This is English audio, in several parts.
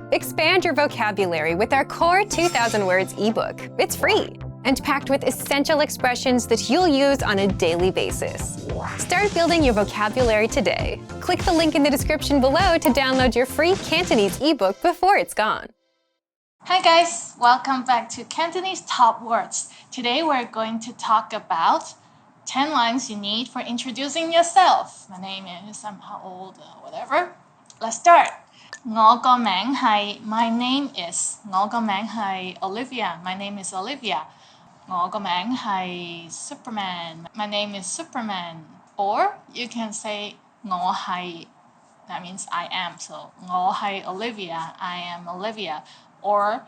Expand your vocabulary with our Core 2000 Words ebook. It's free and packed with essential expressions that you'll use on a daily basis. Start building your vocabulary today. Click the link in the description below to download your free Cantonese ebook before it's gone. Hi guys, welcome back to Cantonese Top Words. Today we're going to talk about 10 lines you need for introducing yourself. My name is, I'm how old, whatever. Let's start. 我個名係 My name is 我個名係 Olivia. My name is Olivia. 我個名係 Superman. My name is Superman. Or you can say 我係 that means I am. So 我係 Olivia. I am Olivia. Or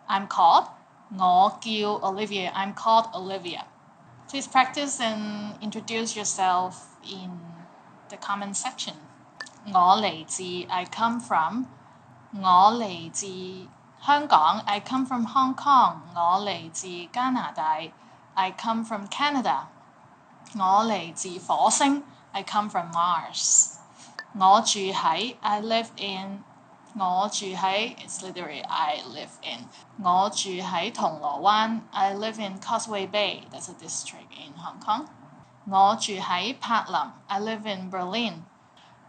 I'm called 我叫 Olivia. I'm called Olivia. Please practice and introduce yourself in the comment section. 我嚟自 I come from 我嚟自香港 I come from Hong Kong 我嚟自加拿大 I come from Canada 我嚟自火星 I come from Mars 我住喺 I live in 我住喺 it's literally I live in 我住喺銅鑼灣 I live in Causeway Bay that's a district in Hong Kong 我住喺柏林 I live in Berlin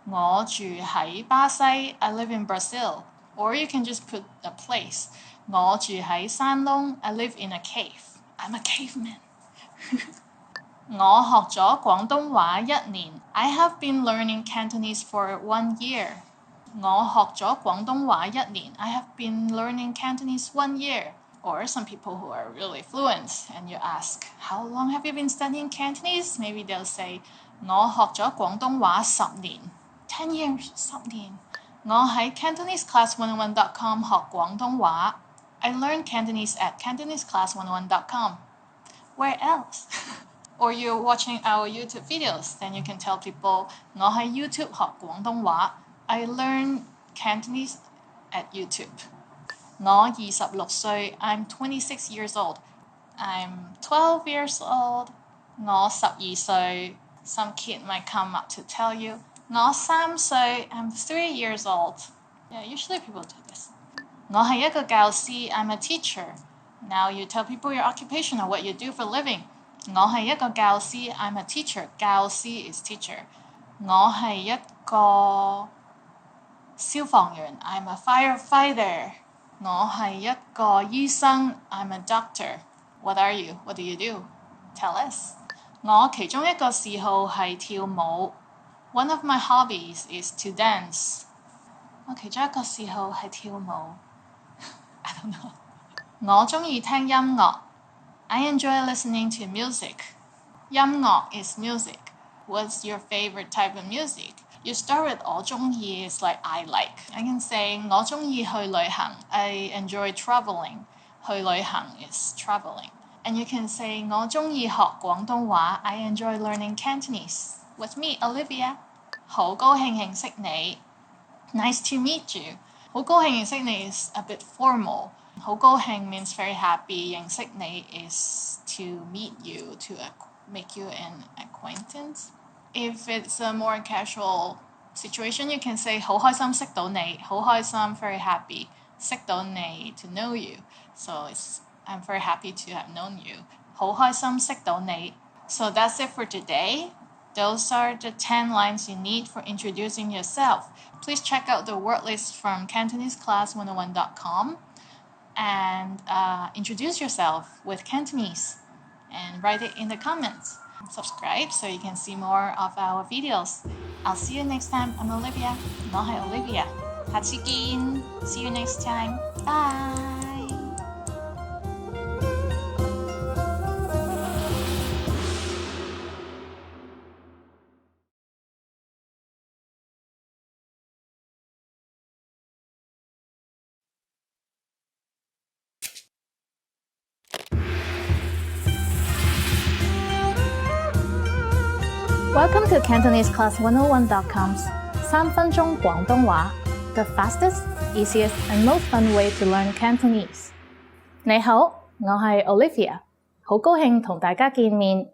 我住喺巴西 I live in Brazil. Or you can just put a place. 我住喺山窿 I live in a cave. I'm a caveman. 我學咗廣東話1年 I have been learning Cantonese for 1 year. 我學咗廣東話1年 I have been learning Cantonese 1 year. Or some people who are really fluent and you ask, how long have you been studying Cantonese? Maybe they'll say, 我學咗廣東話10年. 10 years, 10年。我喺 CantoneseClass101.com 學廣東話。I learned Cantonese at CantoneseClass101.com. Where else? Or you're watching our YouTube videos, then you can tell people 我喺 YouTube 學廣東話。I learned Cantonese at YouTube. 我26歲 I'm 26 years old. I'm 12 years old. 我12歲 Some kid might come up to tell you. 我3歲 I'm 3 years old. Yeah, usually people do this. 我係一個教師 I'm a teacher. Now you tell people your occupation or what you do for a living. 我係一個教師 I'm a teacher. 教師 is teacher. 我係一個消防員 I'm a firefighter. 我係一個醫生 I'm a doctor. What are you? What do you do? Tell us. 我其中一個嗜好係跳舞。One of my hobbies is to dance. 我其中一個嗜好係跳舞。I don't know. 我鍾意聽音樂。I enjoy listening to music. 音樂 is music. What's your favorite type of music? You start with 我鍾意 is like I like. I can say 我鍾意去旅行。I enjoy traveling. 去旅行 is traveling. And you can say 我鍾意學廣東話。I enjoy learning Cantonese. With me, Olivia. 好高興認識你 Nice to meet you. 好高興認識你 is a bit formal. 好高興 means very happy. 認識你 is to meet you, to make you an acquaintance. If it's a more casual situation, you can say 好開心識到你好開心 very happy 識到你 to know you. So I'm very happy to have known you. 好開心識到你 So that's it for today. Those are the 10 lines you need for introducing yourself. Please check out the word list from CantoneseClass101.com and introduce yourself with Cantonese and write it in the comments. Subscribe so you can see more of our videos. I'll see you next time. I'm Olivia. 我係 Olivia. 下次見. See you next time. Bye. Welcome to CantoneseClass101.com's 3分鐘廣東話 the fastest, easiest, and most fun way to learn Cantonese. 你好，我係 Olivia，好高興同大家見面。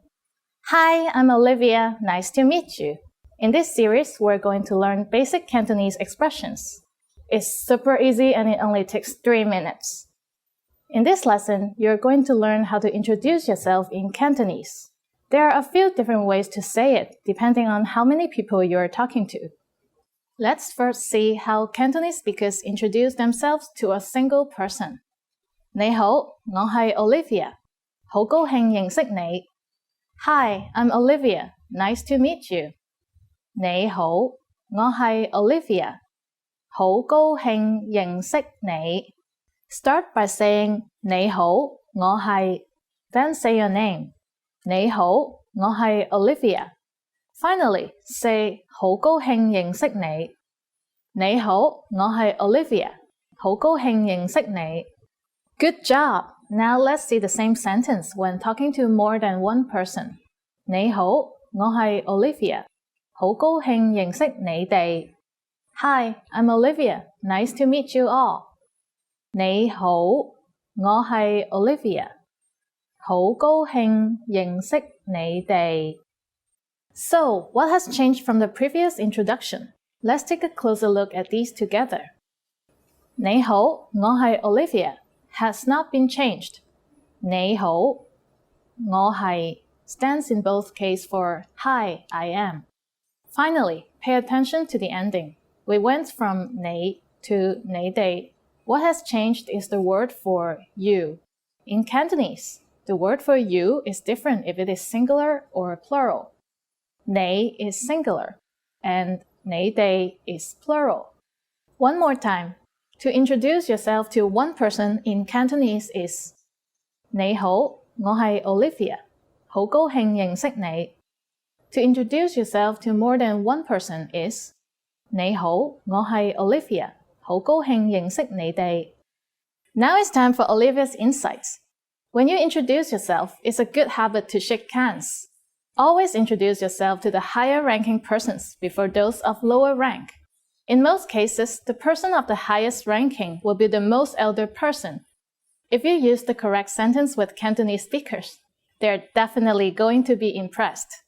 Hi, I'm Olivia. Nice to meet you. In this series, we're going to learn basic Cantonese expressions. It's super easy and it only takes 3 minutes. In this lesson, you're going to learn how to introduce yourself in Cantonese. There are a few different ways to say it, depending on how many people you're talking to. Let's first see how Cantonese speakers introduce themselves to a single person. 你好，我係 Olivia，好高興認識你。Hi, I'm Olivia. Nice to meet you. 你好，我係 Olivia，好高興認識你。Start by saying 你好，我係 then say your name. 你好，我係 Olivia. Finally, say 好高興認識你。你好，我係 Olivia. 好高興認識你。Good job! Now let's see the same sentence when talking to more than one person. 你好，我係 Olivia. 好高興認識你哋。Hi, I'm Olivia. Nice to meet you all. 你好，我係 Olivia。好高興認識你哋。So, what has changed from the previous introduction? Let's take a closer look at these together. 你好，我係 Olivia has not been changed. 你好，我係 stands in both cases for Hi, I am. Finally, pay attention to the ending. We went from 你 to 你哋. What has changed is the word for you. In Cantonese, the word for you is different if it is singular or plural. 你 is singular, and 你哋 is plural. One more time. To introduce yourself to one person in Cantonese is 你好，我係 Olivia，好高興認識你。To introduce yourself to more than one person is 你好，我係 Olivia，好高興認識你哋。Now it's time for Olivia's insights. When you introduce yourself, it's a good habit to shake hands. Always introduce yourself to the higher-ranking persons before those of lower rank. In most cases, the person of the highest ranking will be the most elder person. If you use the correct sentence with Cantonese speakers, they're definitely going to be impressed.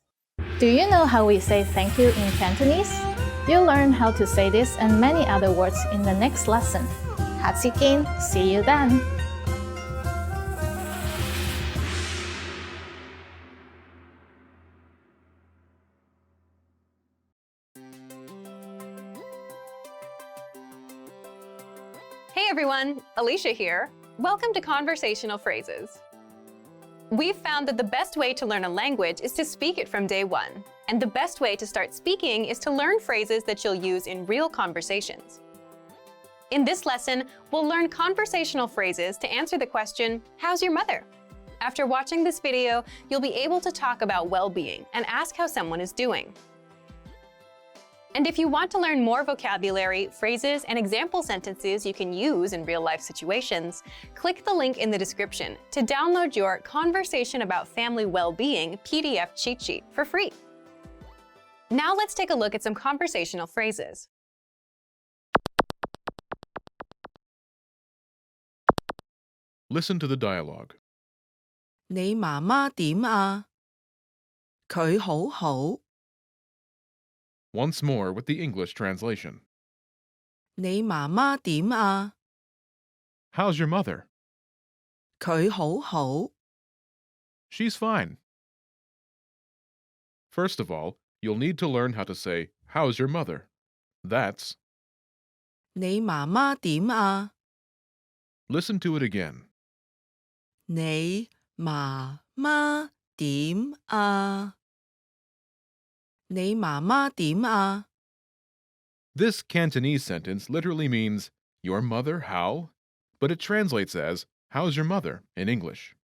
Do you know how we say thank you in Cantonese? You'll learn how to say this and many other words in the next lesson. 下次見, see you then! Hey everyone, Alicia here. Welcome to Conversational Phrases. We've found that the best way to learn a language is to speak it from day one. And the best way to start speaking is to learn phrases that you'll use in real conversations. In this lesson, we'll learn conversational phrases to answer the question, how's your mother? After watching this video, you'll be able to talk about well-being and ask how someone is doing. And if you want to learn more vocabulary, phrases, and example sentences you can use in real-life situations, click the link in the description to download your Conversation About Family Well-Being PDF cheat sheet for free. Now let's take a look at some conversational phrases. Listen to the dialogue. 你媽媽點啊？佢好好。 Once more with the English translation. 你媽媽點啊？ How's your mother? 佢好好。 She's fine. First of all, you'll need to learn how to say, how's your mother? That's 你媽媽點啊？ Listen to it again. 你媽媽點啊？ 你媽媽點啊？ This Cantonese sentence literally means, your mother how? But it translates as, how's your mother in English.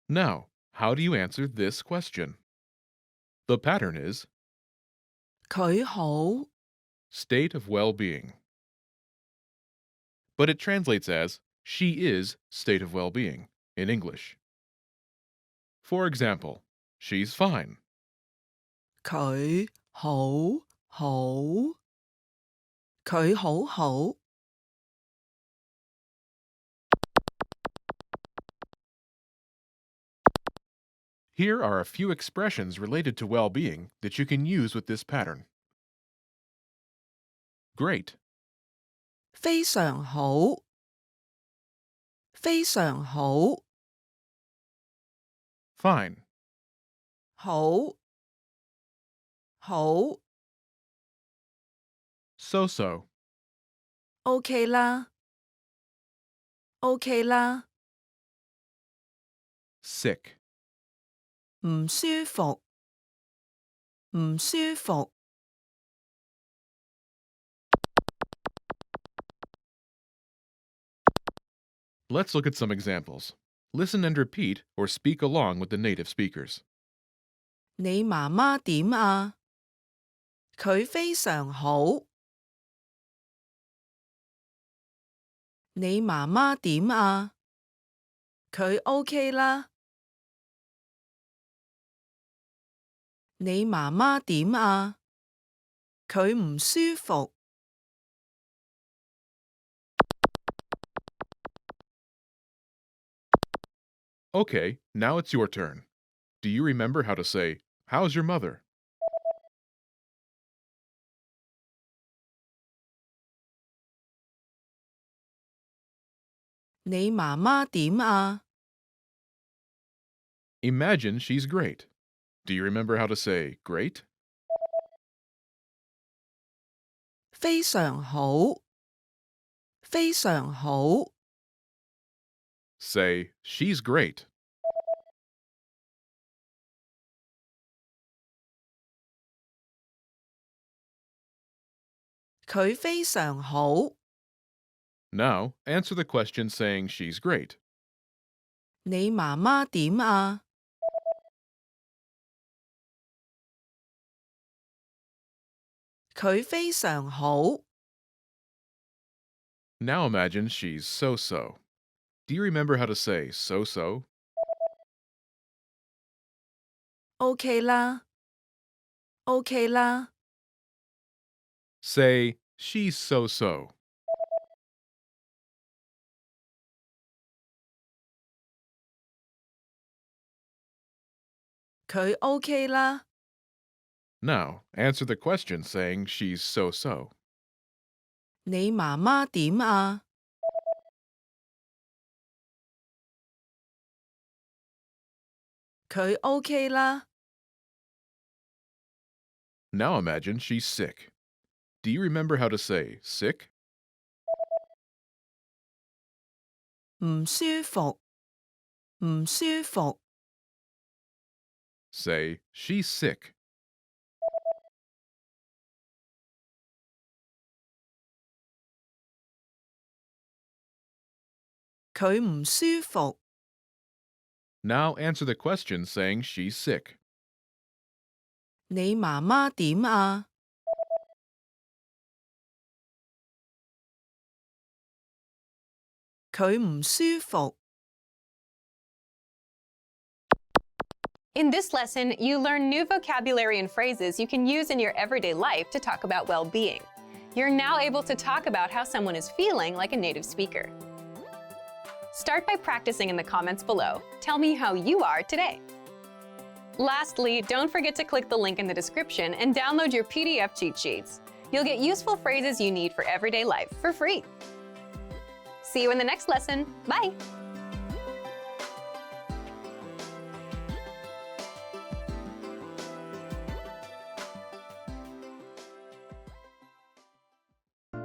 Now, how do you answer this question? The pattern is, 佢好。 state of well-being. But it translates as, she is state of well-being in English. For example, she's fine. 佢好好。佢好好。 Here are a few expressions related to well-being that you can use with this pattern. Great. 非常好，非常好， Fine. 好，好 So-so.，OK 啦，OK 啦， Sick. 唔舒服，唔舒服。Let's look at some examples. Listen and repeat or speak along with the native speakers. 你媽媽點啊？佢非常好。你媽媽點啊？佢 OK 啦。你媽媽點啊？佢唔舒服。Okay, now it's your turn. Do you remember how to say, "How's your mother?" 你媽媽點啊？ Imagine she's great. Do you remember how to say great? 非常好，非常好。 Say, she's great. 佢非常好。 Now, answer the question saying she's great. 你媽媽點啊？佢非常好。 Now imagine she's so-so. Do you remember how to say so-so? OK 啦，OK 啦， Say, she's so-so. 佢 OK 啦。 Now, answer the question saying she's so-so. 你媽媽點啊？佢 OK 啦。 Now imagine she's sick. Do you remember how to say sick? 唔舒服，唔舒服。 Say, she's sick. 佢唔舒服。 Now answer the question saying she's sick. 你媽媽點啊？佢唔舒服。 In this lesson, you learn new vocabulary and phrases you can use in your everyday life to talk about well-being. You're now able to talk about how someone is feeling like a native speaker. Start by practicing in the comments below. Tell me how you are today. Lastly, don't forget to click the link in the description and download your PDF cheat sheets. You'll get useful phrases you need for everyday life for free. See you in the next lesson. Bye!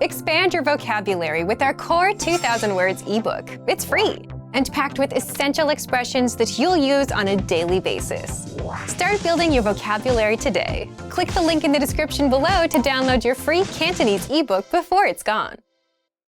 Expand your vocabulary with our Core 2000 Words ebook. It's free and packed with essential expressions that you'll use on a daily basis. Start building your vocabulary today. Click the link in the description below to download your free Cantonese ebook before it's gone.